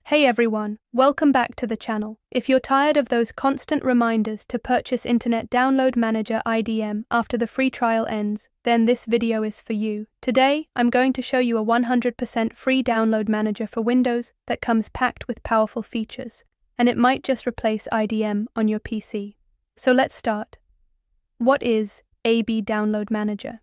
Hey everyone, welcome back to the channel. If you're tired of those constant reminders to purchase Internet Download Manager IDM after the free trial ends, then this video is for you. Today, I'm going to show you a 100% free download manager for Windows that comes packed with powerful features, and it might just replace IDM on your PC. So let's start. What is AB Download Manager?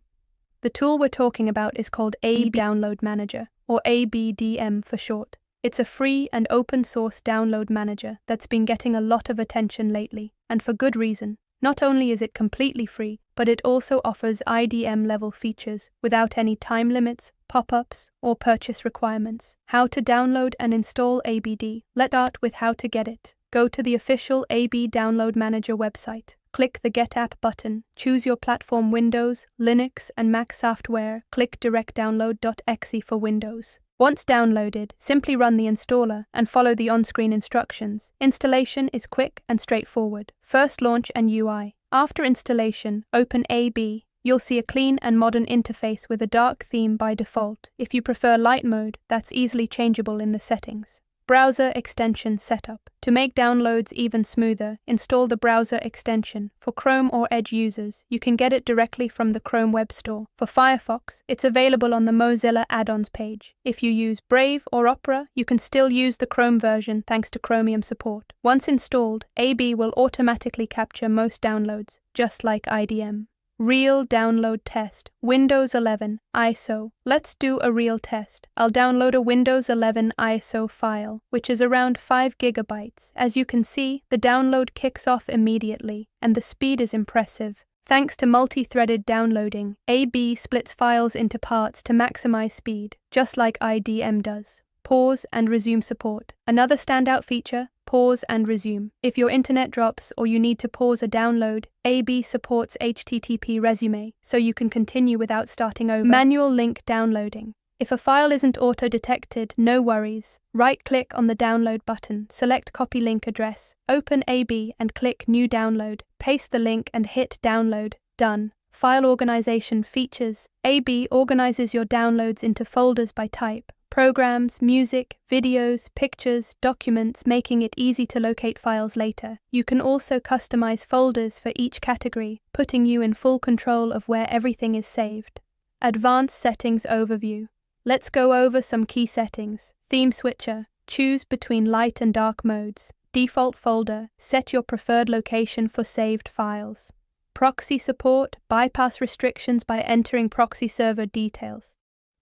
The tool we're talking about is called AB Download Manager, or ABDM for short. It's a free and open-source download manager that's been getting a lot of attention lately, and for good reason. Not only is it completely free, but it also offers IDM-level features without any time limits, pop-ups, or purchase requirements. How to download and install ABD? Let's start with how to get it. Go to the official AB Download Manager website. Click the Get App button, choose your platform Windows, Linux, and Mac software, click directdownload.exe for Windows. Once downloaded, simply run the installer and follow the on-screen instructions. Installation is quick and straightforward. First launch and UI. After installation, open AB. You'll see a clean and modern interface with a dark theme by default. If you prefer light mode, that's easily changeable in the settings. Browser extension setup. To make downloads even smoother, install the browser extension. For Chrome or Edge users, you can get it directly from the Chrome Web Store. For Firefox, it's available on the Mozilla add-ons page. If you use Brave or Opera, you can still use the Chrome version thanks to Chromium support. Once installed, AB will automatically capture most downloads, just like IDM. Real download test. Windows 11 ISO. Let's do a real test. I'll download a Windows 11 ISO file, which is around 5 gigabytes. As you can see, the download kicks off immediately, and the speed is impressive. Thanks to multi-threaded downloading, AB splits files into parts to maximize speed, just like IDM does. Pause and resume support. Another standout feature, pause and resume. If your internet drops or you need to pause a download, AB supports HTTP resume, so you can continue without starting over. Manual link downloading. If a file isn't auto-detected, no worries. Right-click on the download button, select copy link address, open AB and click New Download, paste the link and hit Download. Done. File organization features. AB organizes your downloads into folders by type. Programs, music, videos, pictures, documents, making it easy to locate files later. You can also customize folders for each category, putting you in full control of where everything is saved. Advanced Settings Overview. Let's go over some key settings. Theme switcher. Choose between light and dark modes. Default folder. Set your preferred location for saved files. Proxy support. Bypass restrictions by entering proxy server details.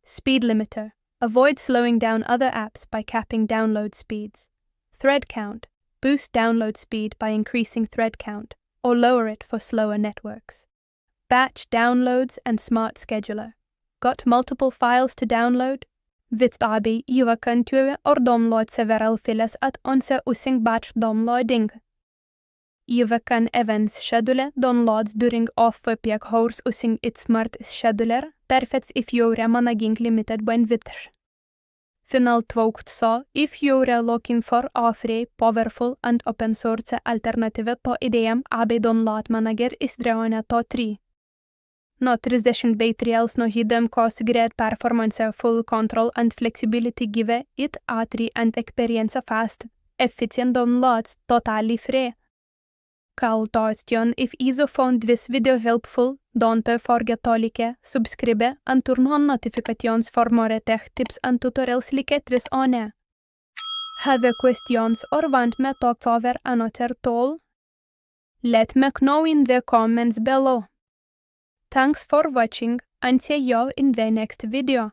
Speed limiter. Avoid slowing down other apps by capping download speeds. Thread count. Boost download speed by increasing thread count, or lower it for slower networks. Batch downloads and smart scheduler. Got multiple files to download? Vitsabi, you can do or download several files at once using batch downloading. You can even schedule downloads during off-peak hours using its smart scheduler, perfect if you're managing limited bandwidth. Final thought, so if you're looking for a free, powerful, and open-source alternative to IDM, AB Download Manager is drawn to 3. No 30 batteries no hidden cost great performance, full control and flexibility give it a 3 and experience fast, efficient downloads totally free. Call question if you found this video helpful, don't forget to like, subscribe, and turn on notifications for more tech tips and tutorials like this on. Have questions or want me to talk over another tool? Let me know in the comments below. Thanks for watching and see you in the next video.